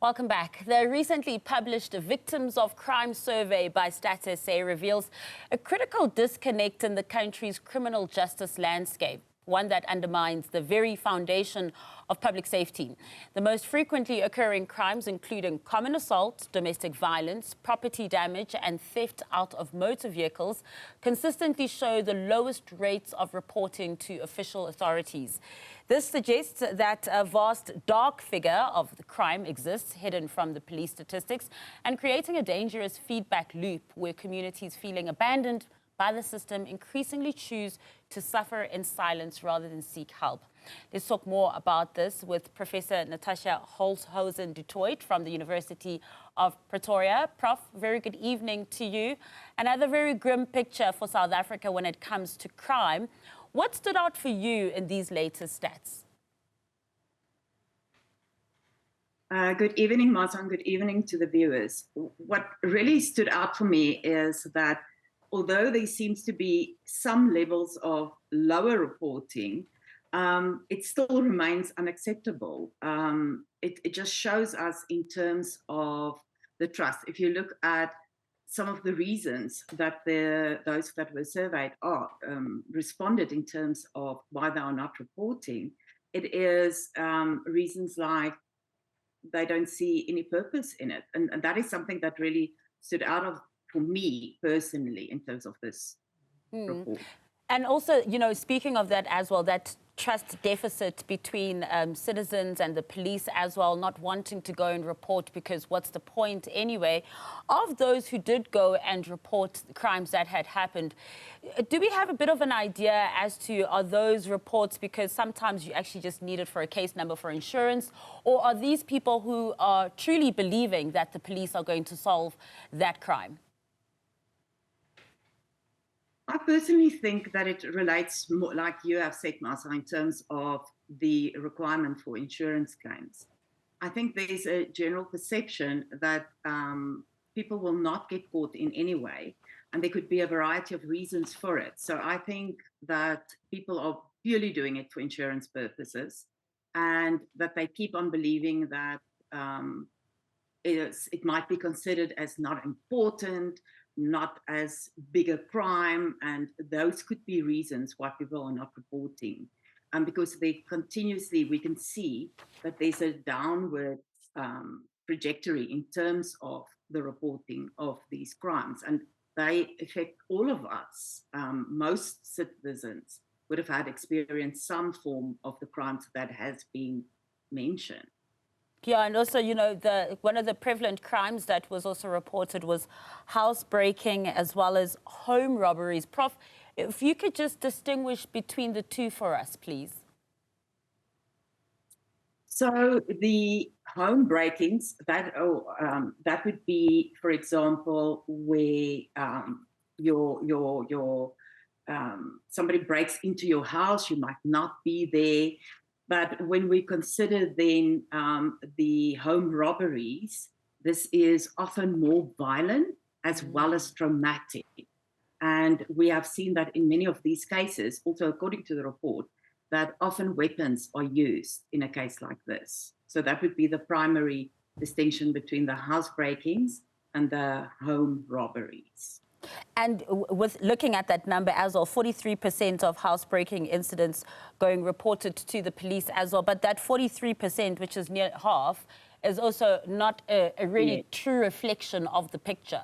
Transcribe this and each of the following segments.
Welcome back. The recently published Victims of Crime survey by Stats SA reveals a critical disconnect in the country's criminal justice landscape, one that undermines the very foundation of public safety. The most frequently occurring crimes, including common assault, domestic violence, property damage, and theft out of motor vehicles, consistently show the lowest rates of reporting to official authorities. This suggests that a vast dark figure of the crime exists, hidden from the police statistics, and creating a dangerous feedback loop where communities feeling abandoned by the system increasingly choose to suffer in silence rather than seek help. Let's talk more about this with Professor Natasja Holtzhausen-Du Toit from the University of Pretoria. Prof, very good evening to you. Another very grim picture for South Africa when it comes to crime. What stood out for you in these latest stats? Good evening, Martha, and good evening to the viewers. What really stood out for me is that although there seems to be some levels of lower reporting, it still remains unacceptable. It just shows us in terms of the trust. If you look at some of the reasons that those that were surveyed responded in terms of why they are not reporting, it is reasons like they don't see any purpose in it. And that is something that really stood out for me personally in terms of this report. And also, you know, speaking of that as well, that trust deficit between citizens and the police as well, not wanting to go and report because what's the point anyway? Of those who did go and report the crimes that had happened, do we have a bit of an idea as to, are those reports because sometimes you actually just need it for a case number for insurance, or are these people who are truly believing that the police are going to solve that crime? I personally think that it relates more, like you have said, Martha, in terms of the requirement for insurance claims. I think there's a general perception that people will not get caught in any way, and there could be a variety of reasons for it. So I think that people are purely doing it for insurance purposes, and that they keep on believing that it might be considered as not important, not as big a crime, and those could be reasons why people are not reporting. Because they continuously, we can see that there's a downward trajectory in terms of the reporting of these crimes, and they affect all of us. Most citizens would have had experienced some form of the crimes that has been mentioned. Yeah, and also, you know, one of the prevalent crimes that was also reported was housebreaking as well as home robberies. Prof, if you could just distinguish between the two for us, please. So the home breakings, that would be, for example, where somebody breaks into your house, you might not be there. But when we consider then the home robberies, this is often more violent as well as traumatic. And we have seen that in many of these cases, also according to the report, that often weapons are used in a case like this. So that would be the primary distinction between the housebreakings and the home robberies. And with looking at that number as well, 43% of housebreaking incidents going reported to the police as well. But that 43%, which is near half, is also not a really true reflection of the picture.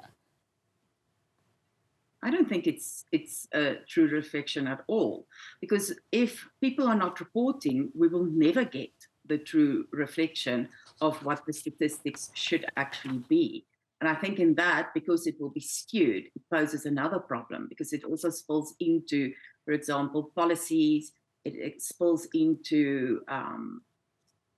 I don't think it's a true reflection at all, because if people are not reporting, we will never get the true reflection of what the statistics should actually be. And I think in that, because it will be skewed, it poses another problem, because it also spills into, for example, policies, it spills into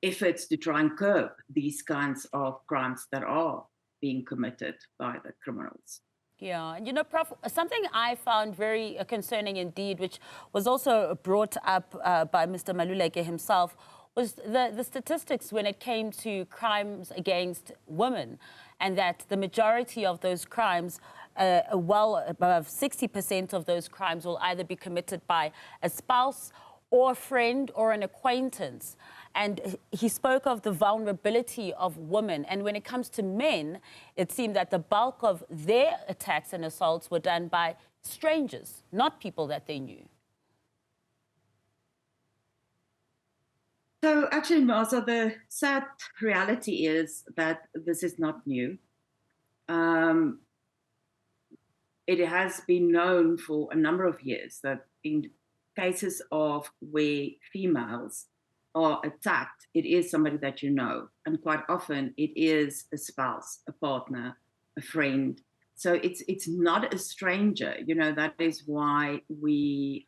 efforts to try and curb these kinds of crimes that are being committed by the criminals. Yeah, you know, Prof, something I found very concerning indeed, which was also brought up by Mr. Maluleke himself, was the statistics when it came to crimes against women, and that the majority of those crimes, well above 60% of those crimes will either be committed by a spouse or a friend or an acquaintance. And he spoke of the vulnerability of women. And when it comes to men, it seemed that the bulk of their attacks and assaults were done by strangers, not people that they knew. So actually, Martha, the sad reality is that this is not new. It has been known for a number of years that in cases of where females are attacked, it is somebody that you know, and quite often it is a spouse, a partner, a friend. So it's not a stranger. You know, that is why we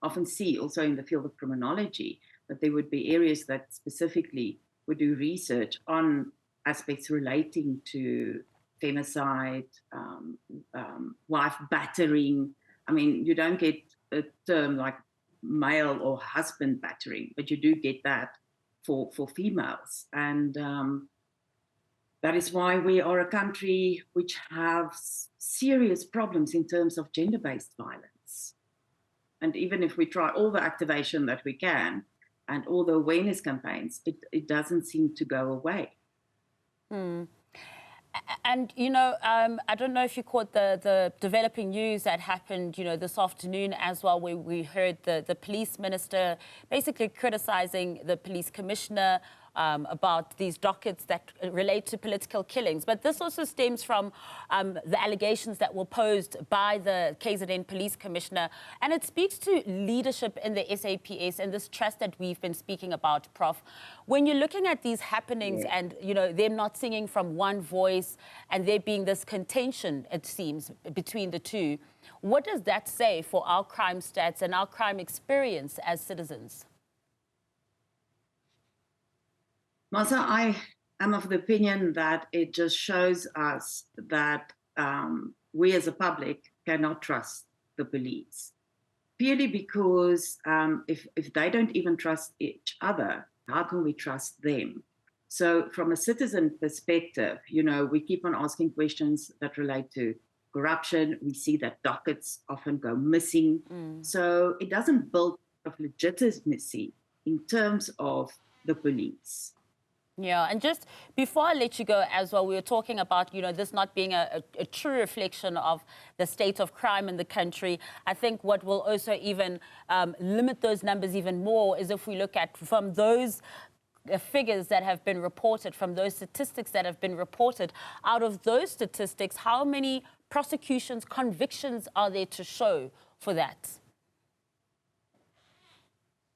often see also in the field of criminology that there would be areas that specifically would do research on aspects relating to femicide, wife battering. I mean, you don't get a term like male or husband battering, but you do get that for females. And that is why we are a country which has serious problems in terms of gender-based violence. And even if we try all the activation that we can and all the awareness campaigns, it doesn't seem to go away. Mm. And, you know, I don't know if you caught the developing news that happened, you know, this afternoon as well, where we heard the police minister basically criticizing the police commissioner about these dockets that relate to political killings. But this also stems from the allegations that were posed by the KZN police commissioner. And it speaks to leadership in the SAPS and this trust that we've been speaking about, Prof. When you're looking at these happenings and, you know, them not singing from one voice and there being this contention, it seems, between the two, what does that say for our crime stats and our crime experience as citizens? Martha, I am of the opinion that it just shows us that we as a public cannot trust the police. Purely because if they don't even trust each other, how can we trust them? So from a citizen perspective, you know, we keep on asking questions that relate to corruption. We see that dockets often go missing. So it doesn't build of legitimacy in terms of the police. Yeah, and just before I let you go as well, we were talking about, you know, this not being a true reflection of the state of crime in the country. I think what will also even limit those numbers even more is if we look at from those figures that have been reported, from those statistics that have been reported, out of those statistics, how many prosecutions, convictions are there to show for that?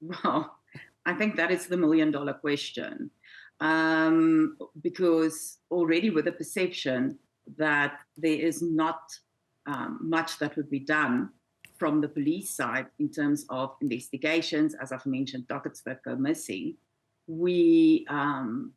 Well, I think that is the million-dollar question. Because already with the perception that there is not much that would be done from the police side in terms of investigations, as I've mentioned, dockets that go missing, we, and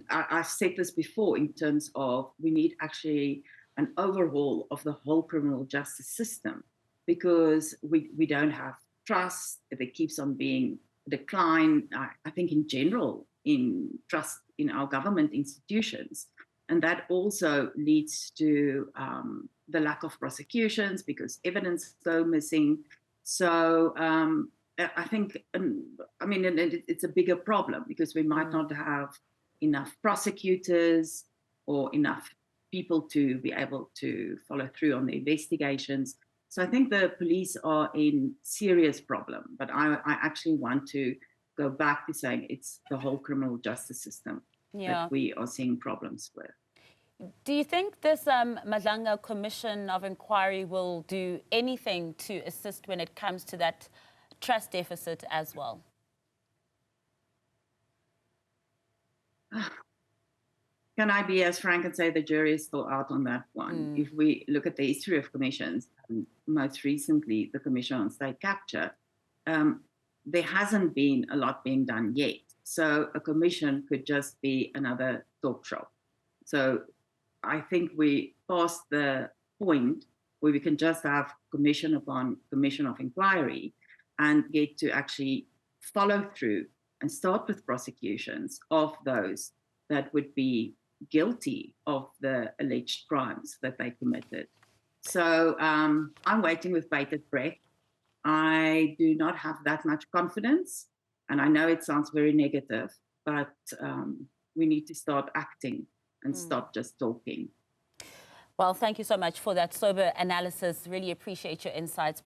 I've said this before in terms of we need actually an overhaul of the whole criminal justice system because we don't have trust. It keeps on being decline, I think in general, in trust in our government institutions. And that also leads to the lack of prosecutions because evidence go missing. So I think, I mean, it's a bigger problem because we might not have enough prosecutors or enough people to be able to follow through on the investigations. So I think the police are in serious problem, but I actually want to go back to saying it's the whole criminal justice system that we are seeing problems with. Do you think this Madlanga Commission of Inquiry will do anything to assist when it comes to that trust deficit as well? Can I be as frank and say the jury is still out on that one? If we look at the history of commissions, and most recently the Commission on State Capture, there hasn't been a lot being done yet. So a commission could just be another talk show. So I think we passed the point where we can just have commission upon commission of inquiry and get to actually follow through and start with prosecutions of those that would be guilty of the alleged crimes that they committed. So I'm waiting with bated breath. I do not have that much confidence And I know it sounds very negative, but we need to start acting and stop just talking. Well, thank you so much for that sober analysis. Really appreciate your insights.